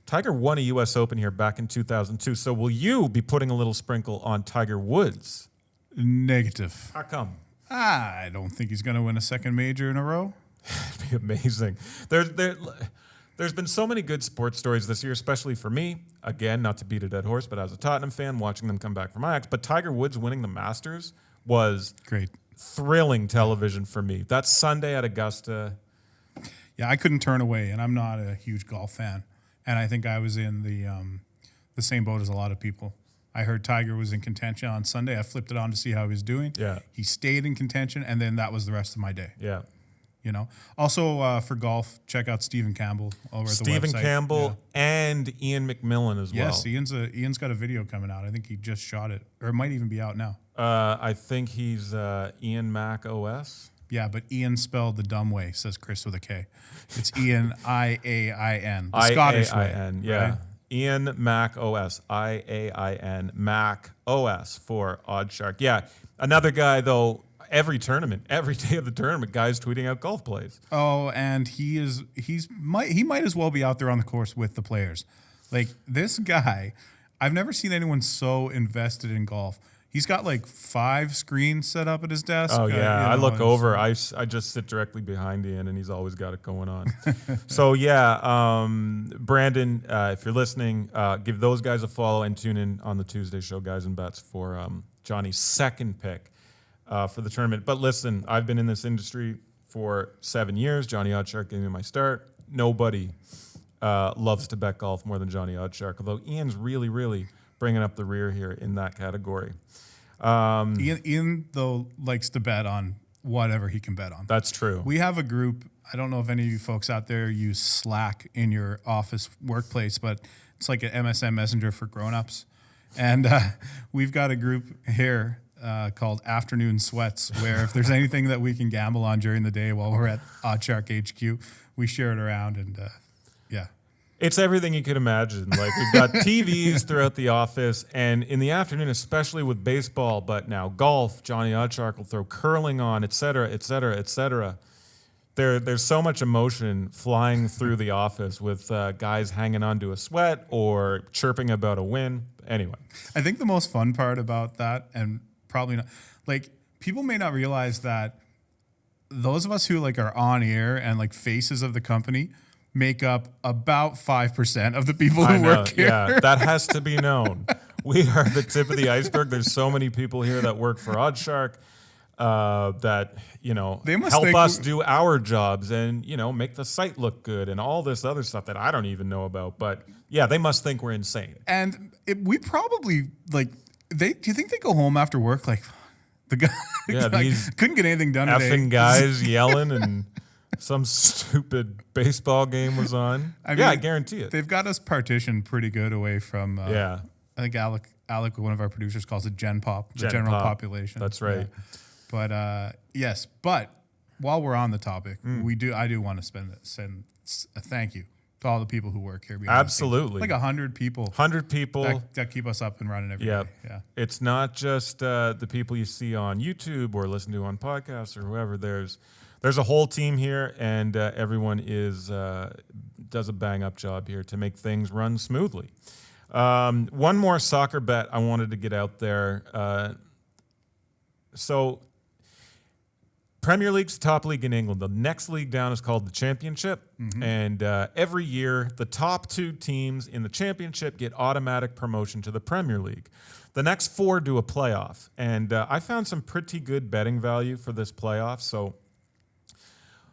Tiger won a U.S. Open here back in 2002. So will you be putting a little sprinkle on Tiger Woods? Negative. How come? I don't think he's going to win a second major in a row. It'd be amazing. There's been so many good sports stories this year, especially for me. Again, not to beat a dead horse, but as a Tottenham fan, watching them come back from Ajax. But Tiger Woods winning the Masters was Great. thrilling television for me. That Sunday at Augusta. Yeah, I couldn't turn away, and I'm not a huge golf fan. And I think I was in the same boat as a lot of people. I heard Tiger was in contention on Sunday. I flipped it on to see how he was doing. Yeah. He stayed in contention, and then that was the rest of my day. Yeah. You know. Also, for golf, check out Stephen Campbell over at the website. Stephen Campbell and Ian McMillan as well. Yes, Ian's got a video coming out. I think he just shot it, or it might even be out now. I think he's Ian Mac OS. Yeah, but Ian spelled the dumb way, says Chris with a K. It's Ian IAIN, the Scottish way. I-A-I-N, yeah. Right? Ian Mac OS, IAIN, Mac OS for Oddshark. Yeah, another guy though. Every tournament, every day of the tournament, guys tweeting out golf plays. Oh, and he might as well be out there on the course with the players. Like this guy, I've never seen anyone so invested in golf. He's got like 5 screens set up at his desk. Oh yeah, I look over. I just sit directly behind Ian, and he's always got it going on. So yeah, Brandon, if you're listening, give those guys a follow and tune in on the Tuesday show, Guys and Bets, for Johnny's second pick. For the tournament. But listen, I've been in this industry for 7 years. Johnny Oddshark gave me my start. Nobody loves to bet golf more than Johnny Oddshark, although Ian's really, really bringing up the rear here in that category. Ian, though, likes to bet on whatever he can bet on. That's true. We have a group. I don't know if any of you folks out there use Slack in your office workplace, but it's like an MSN Messenger for grown-ups. And we've got a group here called Afternoon Sweats, where if there's anything that we can gamble on during the day while we're at Oddshark HQ, we share it around, and yeah. It's everything you could imagine. Like we've got TVs throughout the office, and in the afternoon, especially with baseball, but now golf, Johnny Oddshark will throw curling on, et cetera, et cetera, et cetera. There's so much emotion flying through the office with guys hanging onto a sweat or chirping about a win. Anyway. I think the most fun part about that, and probably not, like people may not realize that those of us who like are on air and like faces of the company, make up about 5% of the people I who know. work here. Yeah, that has to be known. We are the tip of the iceberg. There's so many people here that work for Oddshark that They must help think us do our jobs and make the site look good and all this other stuff that I don't even know about. But yeah, they must think we're insane. And we probably do you think they go home after work like the guy these couldn't get anything done today? Effing guys yelling and some stupid baseball game was on. I guarantee it. They've got us partitioned pretty good away from. I think Alec, one of our producers, calls it Gen Pop, the general population. That's right. Yeah. But yes. But while we're on the topic, I do want to send a thank you to all the people who work here. Absolutely, like 100 people. 100 people that keep us up and running every day. Yeah. It's not just the people you see on YouTube or listen to on podcasts or whoever. There's a whole team here, and everyone does a bang up job here to make things run smoothly. One more soccer bet I wanted to get out there. So Premier League's top league in England. The next league down is called the Championship. And every year, the top 2 teams in the Championship get automatic promotion to the Premier League. The next 4 do a playoff. And I found some pretty good betting value for this playoff. So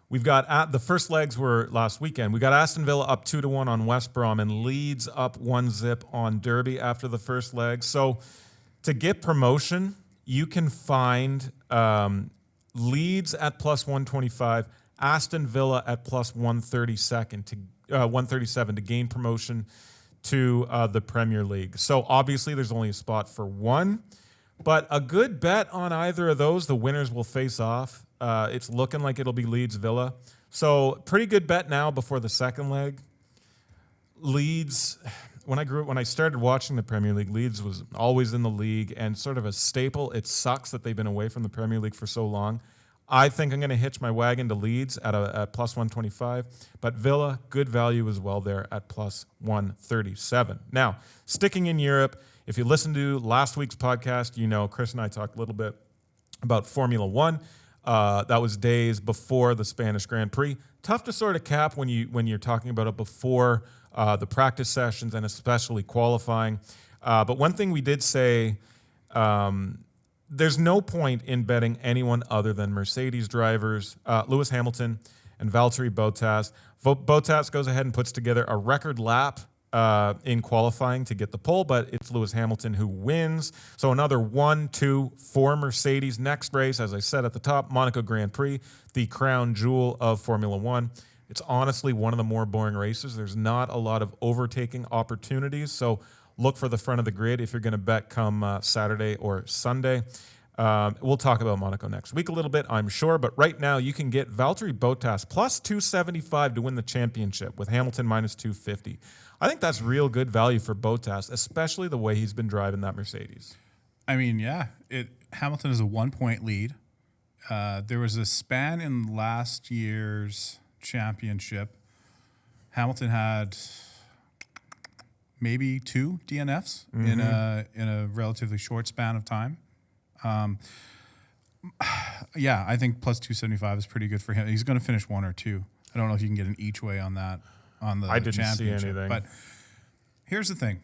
we've got the first legs were last weekend. We got Aston Villa up 2-1 on West Brom and Leeds up 1-0 on Derby after the first leg. So to get promotion, you can find Leeds at plus 125, Aston Villa at plus 137 to gain promotion to the Premier League. So obviously there's only a spot for one, but a good bet on either of those, the winners will face off. It's looking like it'll be Leeds Villa. So pretty good bet now before the second leg. Leeds, when I started watching the Premier League, Leeds was always in the league and sort of a staple. It sucks that they've been away from the Premier League for so long. I think I'm going to hitch my wagon to Leeds at plus 125, but Villa, good value as well there at plus 137. Now, sticking in Europe, if you listen to last week's podcast, Kris and I talked a little bit about Formula One. That was days before the Spanish Grand Prix. Tough to sort of cap when you're talking about it before the practice sessions and especially qualifying. But one thing we did say, there's no point in betting anyone other than Mercedes drivers, Lewis Hamilton and Valtteri Bottas. Bottas goes ahead and puts together a record lap in qualifying to get the pole, but it's Lewis Hamilton who wins. So another 1, 2 for Mercedes. Next race, as I said at the top, Monaco Grand Prix, the crown jewel of Formula One. It's honestly one of the more boring races. There's not a lot of overtaking opportunities, so look for the front of the grid if you're going to bet come Saturday or Sunday. We'll talk about Monaco next week a little bit, I'm sure. But right now, you can get Valtteri Bottas plus 275 to win the championship with Hamilton minus 250. I think that's real good value for Bottas, especially the way he's been driving that Mercedes. I mean, yeah. Hamilton is a 1-point lead. There was a span in last year's championship. Hamilton had maybe 2 DNFs in a relatively short span of time. Yeah, I think plus 275 is pretty good for him. He's going to finish 1 or 2. I don't know if you can get an each way on that on the championship. I didn't see anything. But here's the thing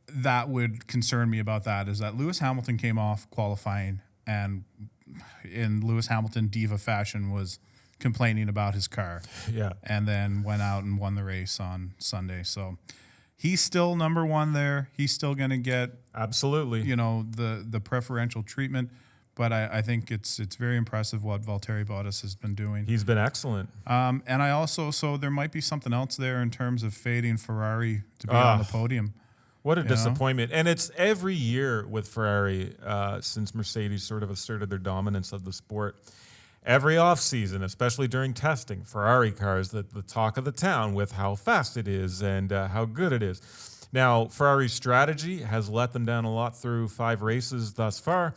that would concern me about that is that Lewis Hamilton came off qualifying and in Lewis Hamilton diva fashion was complaining about his car. Yeah. And then went out and won the race on Sunday. So he's still number 1 there. He's still going to get absolutely, the preferential treatment. But I think it's very impressive what Valtteri Bottas has been doing. He's been excellent. And I also there might be something else there in terms of fading Ferrari to be on the podium. What a disappointment. And it's every year with Ferrari since Mercedes sort of asserted their dominance of the sport. Every offseason, especially during testing, Ferrari cars, the talk of the town with how fast it is and how good it is. Now, Ferrari's strategy has let them down a lot through 5 races thus far.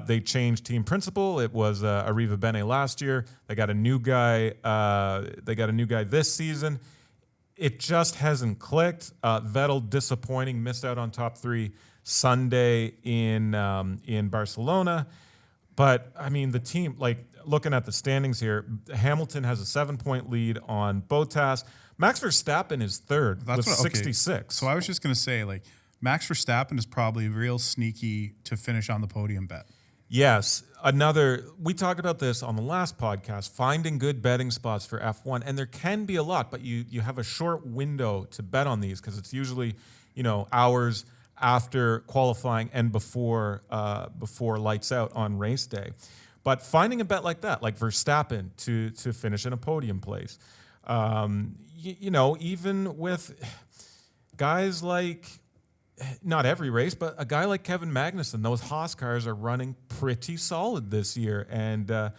They changed team principal. It was Arriva Bene last year. They got a new guy. This season. It just hasn't clicked. Vettel disappointing, missed out on top 3 Sunday in Barcelona. But I mean, the team, like looking at the standings here, Hamilton has a 7-point lead on Bottas. Max Verstappen is third with 66. So I was just going to say, like, Max Verstappen is probably real sneaky to finish on the podium bet. Yes. We talked about this on the last podcast, finding good betting spots for F1. And there can be a lot, but you have a short window to bet on these because it's usually, hours after qualifying and before lights out on race day. But finding a bet like that, like Verstappen to finish in a podium place, even with guys like, not every race, but a guy like Kevin Magnussen, those Haas cars are running pretty solid this year. And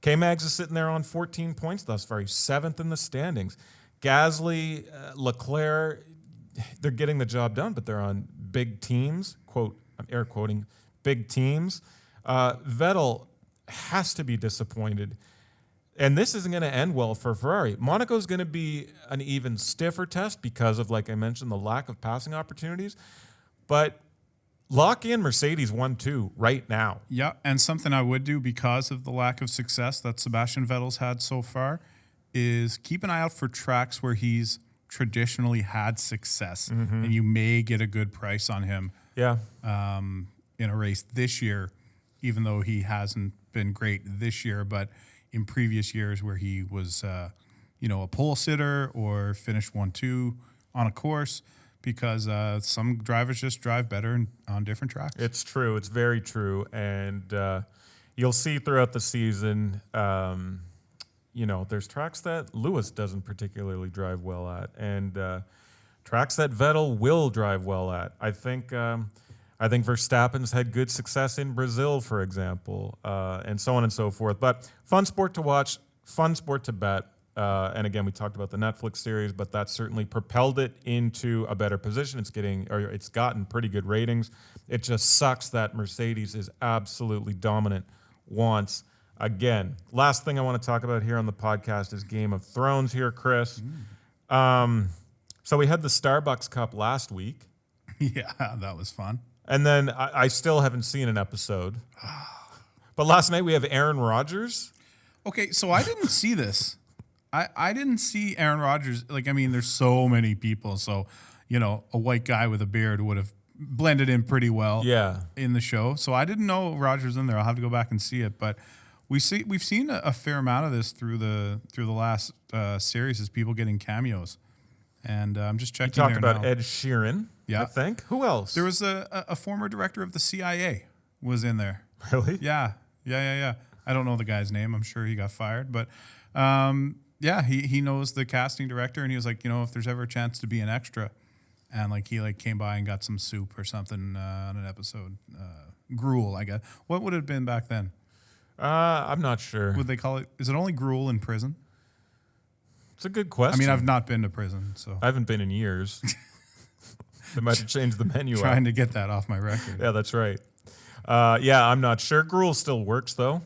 K-Mags is sitting there on 14 points thus far. He's 7th in the standings. Gasly, Leclerc, they're getting the job done, but they're on big teams. Quote, I'm air quoting, big teams. Vettel has to be disappointed. And this isn't going to end well for Ferrari. Monaco is going to be an even stiffer test because of, like I mentioned, the lack of passing opportunities. But lock in Mercedes 1-2 right now. Yeah, and something I would do because of the lack of success that Sebastian Vettel's had so far is keep an eye out for tracks where he's traditionally had success, and you may get a good price on him. Yeah, in a race this year, even though he hasn't been great this year, but in previous years where he was, a pole sitter or finished 1-2 on a course, because some drivers just drive better on different tracks. it's true. It's very true. And you'll see throughout the season, there's tracks that Lewis doesn't particularly drive well at, and tracks that Vettel will drive well at. I think Verstappen's had good success in Brazil, for example, and so on and so forth. But fun sport to watch, fun sport to bet. And again, we talked about the Netflix series, but that certainly propelled it into a better position. It's gotten pretty good ratings. It just sucks that Mercedes is absolutely dominant once again. Last thing I want to talk about here on the podcast is Game of Thrones here, Chris. So we had the Starbucks Cup last week. Yeah, that was fun. And then I still haven't seen an episode. But last night we have Aaron Rodgers. Okay, so I didn't see this. I didn't see Aaron Rodgers. There's so many people. So, a white guy with a beard would have blended in pretty well in the show. So I didn't know Rodgers in there. I'll have to go back and see it. But we've seen a fair amount of this through the last series is people getting cameos. And I'm just checking there now. You talked about Ed Sheeran, I think. Who else? There was a former director of the CIA was in there. Really? Yeah. I don't know the guy's name. I'm sure he got fired. But, he knows the casting director. And he was like, if there's ever a chance to be an extra. And, he came by and got some soup or something on an episode. Gruel, I guess. What would it have been back then? I'm not sure. Would they call it? Is it only gruel in prison? It's a good question. I mean, I've not been to prison, so I haven't been in years. They might have changed the menu. Trying to get that off my record. Yeah, that's right. I'm not sure. Gruel still works, though.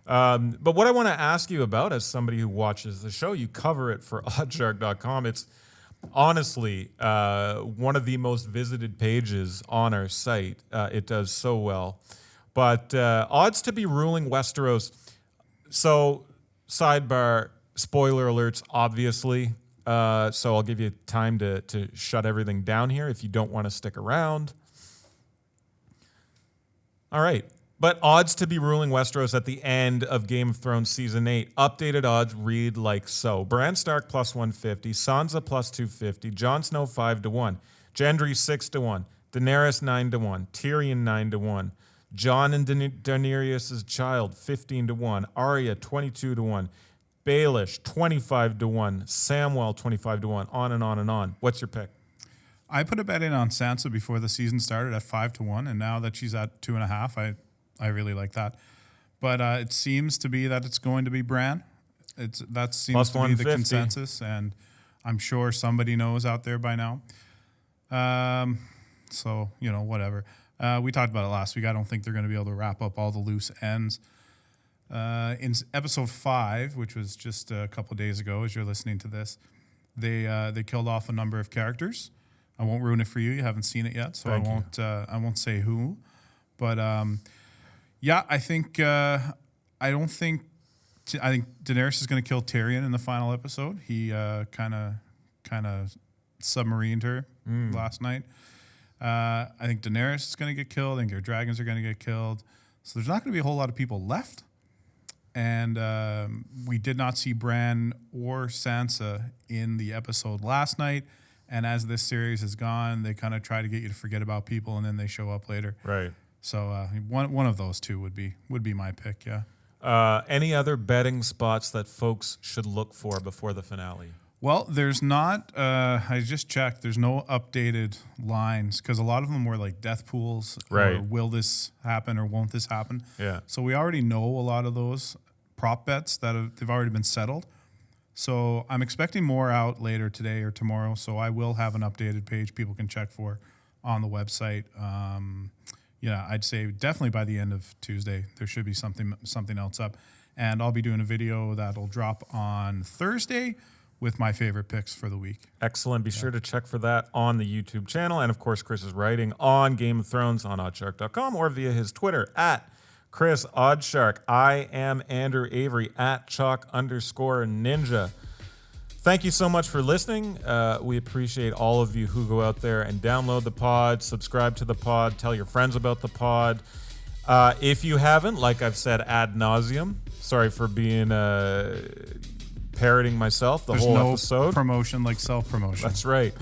But what I want to ask you about, as somebody who watches the show, you cover it for oddshark.com. It's honestly one of the most visited pages on our site. It does so well. But odds to be ruling Westeros. So, sidebar, spoiler alerts, obviously. So I'll give you time to shut everything down here if you don't want to stick around. All right. But odds to be ruling Westeros at the end of Game of Thrones Season 8. Updated odds read like so. Bran Stark plus 150, Sansa plus 250, Jon Snow 5-1, Gendry 6-1, Daenerys 9-1, Tyrion 9-1, Jon and Daenerys' child 15-1, Arya 22-1, Baelish 25-1, Samwell 25-1, on and on and on. What's your pick? I put a bet in on Sansa before the season started at 5-1, and now that she's at 2.5, I really like that. But it seems to be that it's going to be Bran. That seems plus to be the consensus, and I'm sure somebody knows out there by now. So, whatever. We talked about it last week. I don't think they're going to be able to wrap up all the loose ends. In episode 5, which was just a couple of days ago, as you're listening to this, they killed off a number of characters. I won't ruin it for you. You haven't seen it yet, so I won't say who. But Yeah, I think I think Daenerys is going to kill Tyrion in the final episode. He kind of submarined her last night. I think Daenerys is going to get killed. I think their dragons are going to get killed. So there's not going to be a whole lot of people left. And we did not see Bran or Sansa in the episode last night. And as this series has gone, they kind of try to get you to forget about people, and then they show up later. Right. So one of those two would be my pick. Yeah. Any other betting spots that folks should look for before the finale? Well, there's not. I just checked. There's no updated lines because a lot of them were like death pools. Right. Or will this happen or won't this happen? Yeah. So we already know a lot of those prop bets they've already been settled. So I'm expecting more out later today or tomorrow. So I will have an updated page people can check for on the website. I'd say definitely by the end of Tuesday there should be something else up, and I'll be doing a video that'll drop on Thursday with my favorite picks for the week. Excellent. Be sure to check for that on the YouTube channel, and of course Chris is writing on Game of Thrones on oddshark.com or via his Twitter at Chris Oddshark. I am Andrew Avery at Chalk_Ninja. Thank you so much for listening. We appreciate all of you who go out there and download the pod, subscribe to the pod, tell your friends about the pod. If you haven't, like I've said ad nauseum, sorry for being parroting myself the whole episode. There's no promotion like self-promotion. That's right.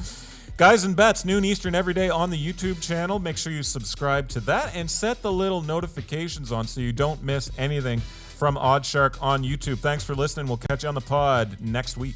Guys and Bets, noon Eastern every day on the YouTube channel. Make sure you subscribe to that and set the little notifications on so you don't miss anything from Oddshark on YouTube. Thanks for listening. We'll catch you on the pod next week.